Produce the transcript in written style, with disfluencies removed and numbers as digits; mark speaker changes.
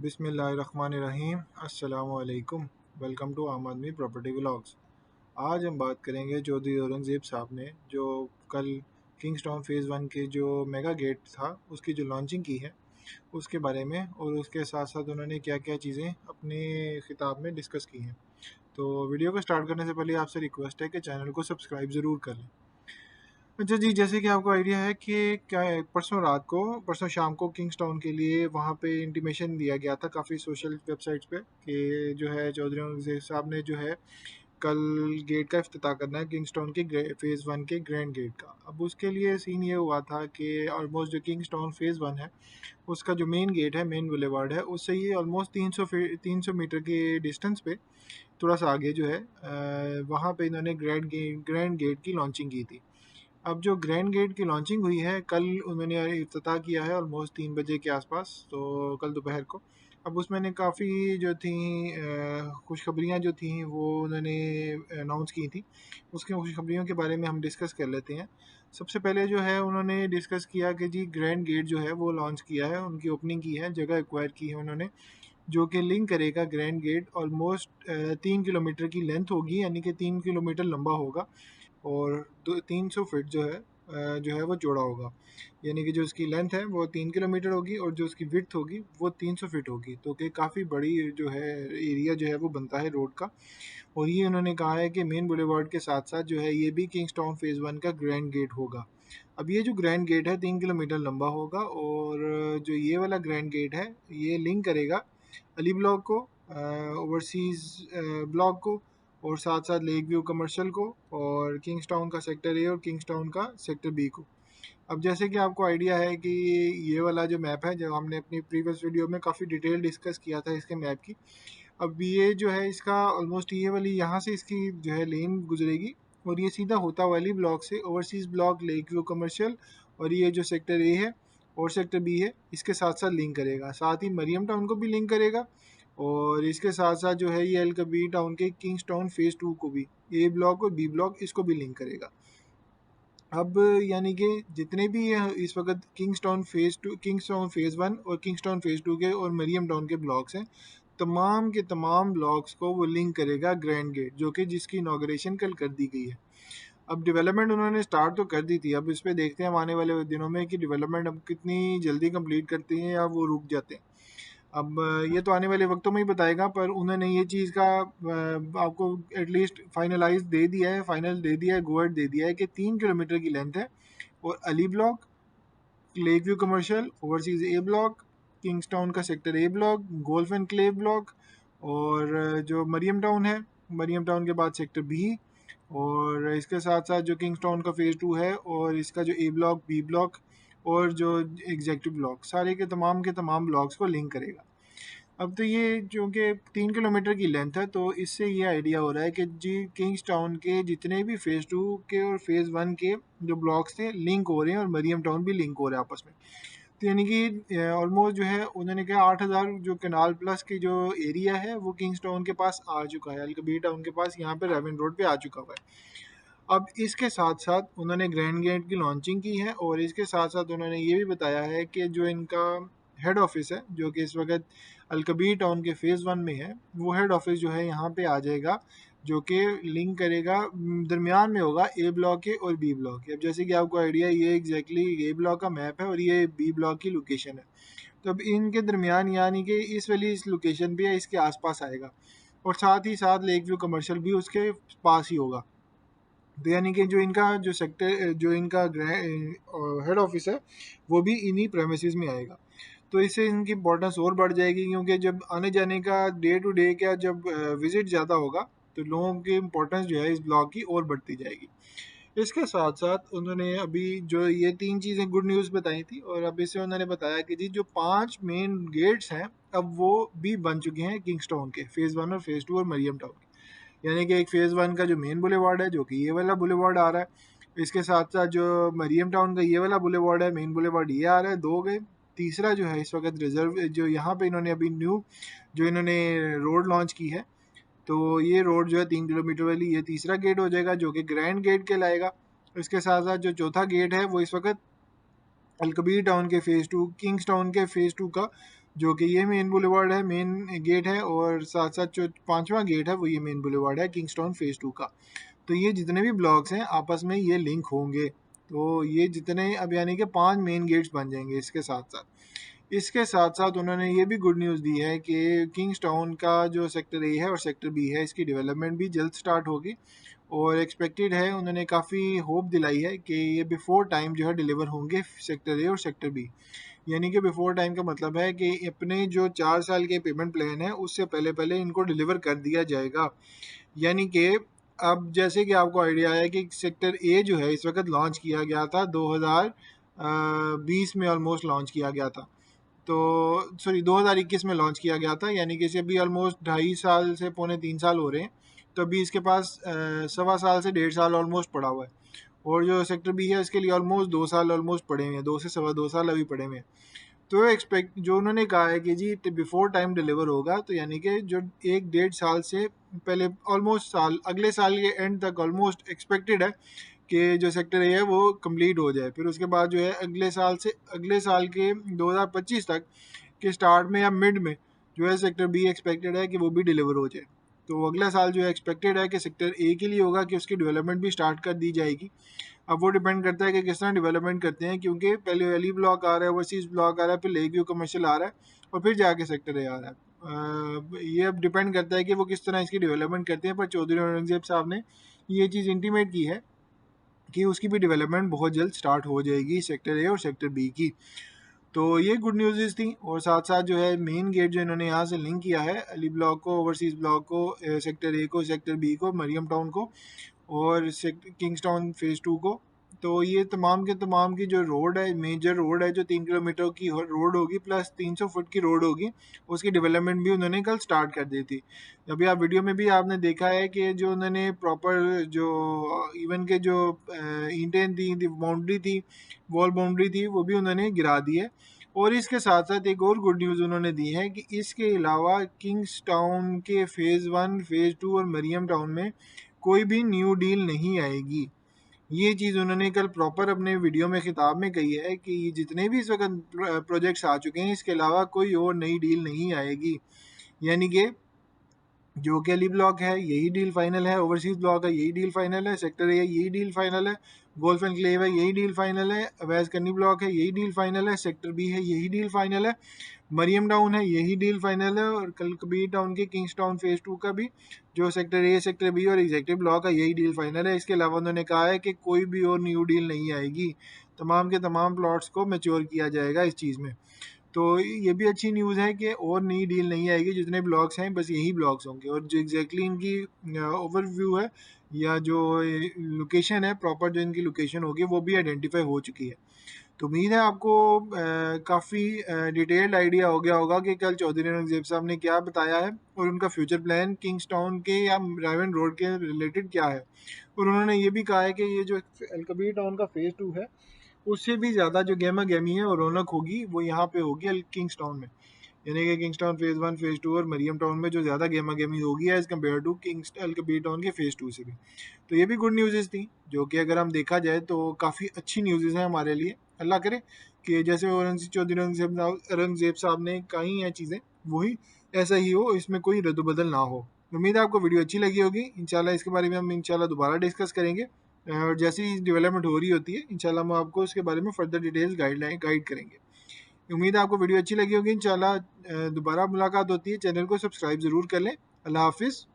Speaker 1: बिस्मिल्लाहिर्रहमानिर्रहीम। अस्सलामुअलैकुम। Welcome to आम आदमी प्रॉपर्टी व्लॉग्स। आज हम बात करेंगे चौधरी औरंगज़ेब साहब ने जो कल किंग्सटाउन फ़ेज़ 1 के जो मेगा गेट था उसकी जो लॉन्चिंग की है उसके बारे में, और उसके साथ साथ उन्होंने क्या क्या चीज़ें अपने ख़िताब में डिस्कस की हैं। तो वीडियो को स्टार्ट करने से पहले आपसे रिक्वेस्ट है कि चैनल को सब्सक्राइब ज़रूर कर लें। अच्छा जी, जैसे कि आपको आइडिया है कि क्या है, परसों शाम को किंग्सटाउन के लिए वहाँ पे इंटीमेशन दिया गया था काफ़ी सोशल वेबसाइट्स पे कि जो है चौधरी औरंगज़ेब साहब ने जो है कल गेट का इफ्तिताह करना है किंग्सटाउन के फ़ेज़ 1 के ग्रैंड गेट का। अब उसके लिए सीन ये हुआ था कि ऑलमोस्ट जो किंग्सटाउन फ़ेज़ 1 है उसका जो मेन गेट है, मेन बुलेवार्ड है, उससे ये ऑलमोस्ट 300 मीटर के डिस्टेंस पे थोड़ा सा आगे जो है वहाँ पे इन्होंने ग्रैंड गेट की लॉन्चिंग की थी। अब जो ग्रैंड गेट की लॉन्चिंग हुई है कल, उन्होंने इफ्तिताह किया है ऑलमोस्ट 3 बजे के आसपास, तो कल दोपहर को। अब उसमें ने काफ़ी जो थी खुशखबरियाँ जो थी वो उन्होंने अनाउंस की थी। उसकी खुशखबरियों के बारे में हम डिस्कस कर लेते हैं। सबसे पहले जो है उन्होंने डिस्कस किया कि जी ग्रैंड गेट जो है वो लॉन्च किया है, उनकी ओपनिंग की है, जगह एक्वायर की है उन्होंने, जो कि लिंक करेगा ग्रैंड गेट ऑलमोस्ट 3 किलोमीटर की लेंथ होगी, यानी कि 3 किलोमीटर लंबा होगा, और 300 फीट जो है वो चौड़ा होगा। यानी कि जो उसकी लेंथ है वो 3 किलोमीटर होगी और जो उसकी विड्थ होगी वो 300 फीट होगी, तो कि काफ़ी बड़ी जो है एरिया जो है वो बनता है रोड का। और ये उन्होंने कहा है कि मेन बुलेवार्ड के साथ साथ जो है ये भी किंग्सटाउन फ़ेज़ 1 का ग्रैंड गेट होगा। अब ये जो ग्रैंड गेट है 3 किलोमीटर लंबा होगा, और जो ये वाला ग्रैंड गेट है ये लिंक करेगा अली ब्लॉक को, ओवरसीज़ ब्लॉक को, और साथ साथ लेक व्यू कमर्शियल को, और किंग्सटाउन का सेक्टर ए और किंग्सटाउन का सेक्टर बी को। अब जैसे कि आपको आइडिया है कि ये वाला जो मैप है, जो हमने अपनी प्रीवियस वीडियो में काफ़ी डिटेल डिस्कस किया था इसके मैप की। अब ये जो है इसका ऑलमोस्ट ये वाली यहाँ से इसकी जो है लेन गुजरेगी, और ये सीधा होता हुआ अली ब्लॉक से overseas block, Lake View commercial, और ये जो सेक्टर ए है और सेक्टर बी है इसके साथ साथ लिंक करेगा। साथ ही मरियम टाउन को भी लिंक करेगा, और इसके साथ साथ जो है ये एल कबीर टाउन के किंग्सटाउन फ़ेज़ 2 को भी, ए ब्लॉक और बी ब्लॉक, इसको भी लिंक करेगा। अब यानी कि जितने भी ये इस वक्त किंग्सटाउन फ़ेज़ 1 और किंग्सटाउन फ़ेज़ 2 के और मरियम टाउन के ब्लॉक्स हैं, तमाम के तमाम ब्लॉक्स को वो लिंक करेगा ग्रैंड गेट, जो कि जिसकी इनाग्रेशन कल कर दी गई है। अब डेवलपमेंट उन्होंने स्टार्ट तो कर दी थी, अब इस पे देखते हैं हम आने वाले दिनों में कि डेवलपमेंट अब कितनी जल्दी कंप्लीट करती हैं या वो रुक जाते हैं। अब ये तो आने वाले वक्तों में ही बताएगा, पर उन्होंने ये चीज़ का आपको एटलीस्ट फाइनलाइज दे दिया है, फाइनल दे दिया है, गोवर्ड दे दिया है कि 3 किलोमीटर की लेंथ है, और Ali block, Lake View commercial, overseas A block, Kingstown का sector A block, golf enclave block, और जो मरियम टाउन है, मरियम टाउन के बाद सेक्टर बी, और इसके साथ साथ जो किंग्सटाउन का फ़ेज़ 2 है और इसका जो ए ब्लॉक, बी ब्लॉक, और जो एग्जेक्टिव ब्लॉक, सारे के तमाम ब्लॉक्स को लिंक करेगा। अब तो ये चूँकि 3 किलोमीटर की लेंथ है, तो इससे ये आइडिया हो रहा है कि जी किंग्सटाउन के जितने भी फ़ेज़ 2 के और फ़ेज़ 1 के जो ब्लॉक्स थे लिंक हो रहे हैं, और मरियम टाउन भी लिंक हो रहा है आपस में। तो यानी कि ऑलमोस्ट जो है उन्होंने कहा 8,000 जो कैनाल प्लस की जो एरिया है वो किंग्सटाउन के पास आ चुका है, अलकबीर टाउन के पास यहाँ पे रेवन रोड पे आ चुका हुआ है। अब इसके साथ साथ उन्होंने ग्रैंड गेट की लॉन्चिंग की है, और इसके साथ साथ उन्होंने ये भी बताया है कि जो इनका हेड ऑफिस है, जो कि इस वक्त अलकबीर टाउन के फ़ेज़ 1 में है, वो हेड ऑफिस जो है यहाँ पे आ जाएगा, जो कि लिंक करेगा, दरमियान में होगा ए ब्लॉक के और बी ब्लॉक के। अब जैसे कि आपको आइडिया, ये एग्जैक्टली ए ब्लॉक का मैप है और ये बी ब्लॉक की लोकेशन है, तो अब इनके दरमियान यानी कि इस लोकेशन पे या इसके आसपास आएगा, और साथ ही साथ लेक व्यू कमर्शियल भी उसके पास ही होगा। तो यानी कि जो इनका हेड ऑफिस है वो भी इन्हीं प्रेमिसेस में आएगा, तो इससे इनकी इम्पोर्टेंस और बढ़ जाएगी, क्योंकि जब आने जाने का डे टू डे का जब विजिट ज़्यादा होगा तो लोगों की इम्पोर्टेंस जो है इस ब्लॉक की और बढ़ती जाएगी। इसके साथ साथ उन्होंने अभी जो ये 3 चीज़ें गुड न्यूज़ बताई थी, और अब इससे उन्होंने बताया कि जी जो 5 मेन गेट्स हैं अब वो भी बन चुके हैं किंग्सटाउन के, फ़ेज़ 1 और फ़ेज़ 2 और मरियम टाउन के। यानी कि एक फ़ेज़ 1 का जो मेन बुलेवार्ड है, जो कि ये वाला बुलेवार्ड आ रहा है, इसके साथ साथ जो मरियम टाउन का ये वाला बुलेवार्ड है, मेन बुलेवार्ड ये आ रहा है, 2 गए। तीसरा जो है इस वक्त रिजर्व जो यहाँ पे इन्होंने अभी न्यू जो इन्होंने रोड लॉन्च की है, तो ये रोड जो है 3 किलोमीटर वाली, ये तीसरा गेट हो जाएगा जो कि ग्रैंड गेट कहलाएगा। इसके साथ साथ जो चौथा गेट है वो इस वक्त अलकबीर टाउन के फ़ेज़ 2, किंग्स टाउन के फ़ेज़ 2 का जो कि ये मेन बुलेवार्ड है, मेन गेट है, और साथ साथ जो पांचवा गेट है वो ये मेन बुलेवार्ड है किंगस्टाउन फेज़ 2 का। तो ये जितने भी ब्लॉक्स हैं आपस में ये लिंक होंगे। तो ये जितने अब यानी कि 5 मेन गेट्स बन जाएंगे इसके साथ साथ उन्होंने ये भी गुड न्यूज़ दी है कि किंग्सटाउन का जो सेक्टर ए है और सेक्टर बी है इसकी डेवलपमेंट भी जल्द स्टार्ट होगी, और एक्सपेक्टेड है, उन्होंने काफ़ी होप दिलाई है कि ये बिफोर टाइम जो है डिलीवर होंगे सेक्टर ए और सेक्टर बी। यानी कि बिफोर टाइम का मतलब है कि अपने जो 4 साल के पेमेंट प्लान है उससे पहले पहले इनको डिलीवर कर दिया जाएगा। यानी कि अब जैसे कि आपको आइडिया है कि सेक्टर ए जो है इस वक्त लॉन्च किया गया था 2020 में, ऑलमोस्ट लॉन्च किया गया था। तो सॉरी 2021 में लॉन्च किया गया था, यानी कि इसे अभी ऑलमोस्ट 2.5 साल से पौने 3 साल हो रहे हैं। तो अभी इसके पास 1.25 साल से 1.5 साल ऑलमोस्ट पड़ा हुआ है, और जो सेक्टर बी है इसके लिए ऑलमोस्ट 2 साल ऑलमोस्ट पड़े हुए हैं, 2 से 2.25 साल अभी पड़े हुए हैं। तो एक्सपेक्ट जो उन्होंने कहा है कि जी बिफोर टाइम डिलीवर होगा, तो यानी कि जो 1-1.5 साल से पहले ऑलमोस्ट साल अगले साल के एंड तक ऑलमोस्ट एक्सपेक्टेड है कि जो सेक्टर ए है वो कंप्लीट हो जाए। फिर उसके बाद जो है अगले साल के 2025 तक के स्टार्ट में या मिड में जो है सेक्टर बी एक्सपेक्टेड है कि वो भी डिलीवर हो जाए। तो अगला साल जो है एक्सपेक्टेड है कि सेक्टर ए के लिए होगा कि उसकी डेवलपमेंट भी स्टार्ट कर दी जाएगी। अब वो डिपेंड करता है कि किस तरह डेवलपमेंट करते हैं, क्योंकि पहले वैली ब्लॉक आ रहा है, ओवरसीज ब्लॉक आ रहा है, फिर लेक व्यू कमर्शियल आ रहा है, और फिर जाके सेक्टर ए आ रहा है। ये अब डिपेंड करता है कि वो किस तरह इसकी डेवलपमेंट करते हैं, पर चौधरी औरंगजेब साहब ने ये चीज़ इंटीमेट की है कि उसकी भी डेवलपमेंट बहुत जल्द स्टार्ट हो जाएगी सेक्टर ए और सेक्टर बी की। तो ये गुड न्यूज़ थी, और साथ साथ जो है मेन गेट जो इन्होंने यहाँ से लिंक किया है अली ब्लॉक को, ओवरसीज़ ब्लॉक को, सेक्टर ए को, सेक्टर बी को, मरियम टाउन को, और किंग्सटाउन फेज़ 2 को। तो ये तमाम के तमाम की जो रोड है, मेजर रोड है, जो 3 किलोमीटर की रोड होगी प्लस 300 फुट की रोड होगी, उसकी डेवलपमेंट भी उन्होंने कल स्टार्ट कर दी थी। अभी आप वीडियो में भी आपने देखा है कि जो उन्होंने प्रॉपर जो इवन के जो ईंटें थी, बाउंड्री थी, वॉल बाउंड्री थी, वो भी उन्होंने गिरा दी है। और इसके साथ साथ एक और गुड न्यूज़ उन्होंने दी है कि इसके अलावा किंग्स टाउन के फेज़ 1, फेज़ 2 और मरियम टाउन में कोई भी न्यू डील नहीं आएगी। ये चीज़ उन्होंने कल प्रॉपर अपने वीडियो में खिताब में कही है कि जितने भी इस वक्त प्रोजेक्ट्स आ चुके हैं इसके अलावा कोई और नई डील नहीं आएगी। यानी कि जो कि अली ब्लॉक है यही डील फाइनल है, ओवरसीज ब्लॉक है यही डील फाइनल है, सेक्टर ए यही डील फाइनल है, गोल्फ एंड क्लेव है यही डील फाइनल है, अवैस करनी ब्लॉक है यही डील फाइनल है, सेक्टर बी है यही डील फाइनल है, मरियम टाउन है यही डील फाइनल है, और कल कबीर टाउन के किंग्स टाउन फेज़ 2 का भी जो सेक्टर ए, सेक्टर बी और एग्जेक्टिव ब्लॉक है यही डील फाइनल है। इसके अलावा उन्होंने कहा है कि कोई भी और न्यू डील नहीं आएगी, तमाम के तमाम प्लॉट्स को मैच्योर किया जाएगा इस चीज़ में। तो ये भी अच्छी न्यूज़ है कि और नई डील नहीं आएगी, जितने ब्लॉक्स हैं बस यही ब्लॉक्स होंगे, और जो एग्जैक्टली इनकी ओवरव्यू है या जो लोकेशन है प्रॉपर, जो इनकी लोकेशन होगी वो भी आइडेंटिफाई हो चुकी है। तो उम्मीद है आपको काफ़ी डिटेल्ड आइडिया हो गया होगा कि कल चौधरी औरंगजेब साहब ने क्या बताया है, और उनका फ्यूचर प्लान किंग्स टाउन के या रायवन रोड के रिलेटेड क्या है। और उन्होंने ये भी कहा है कि ये जो अलकबीर टाउन का फेज़ 2 है उससे भी ज़्यादा जो गेमा गेमी है और रौनक होगी वो यहाँ पे होगी किंग्स टाउन में। यानी कि किंग्स टाउन फेज़ 1, फेज़ 2 और मरियम टाउन में जो ज़्यादा गेमा गेमी होगी as compare to Kings Alkabir town के फेज़ 2 से भी। तो ये भी गुड न्यूज़ थी, जो कि अगर हम देखा जाए तो काफ़ी अच्छी न्यूज़ हैं हमारे लिए। अल्लाह करे कि जैसे चौधरी औरंगजेब साहब ने कही हैं चीज़ें वही ऐसा ही हो, इसमें कोई रद्द-बदल ना हो। उम्मीद है आपको वीडियो अच्छी लगी होगी। इंशाल्लाह इसके बारे में हम इंशाल्लाह दोबारा डिस्कस करेंगे, और जैसी डेवलपमेंट हो रही होती है इंशाल्लाह हम आपको उसके बारे में फर्दर डिटेल्स गाइड करेंगे। उम्मीद है आपको वीडियो अच्छी लगी होगी। इंशाल्लाह दोबारा मुलाकात होती है। चैनल को सब्सक्राइब ज़रूर कर लें। अल्लाह हाफिज़।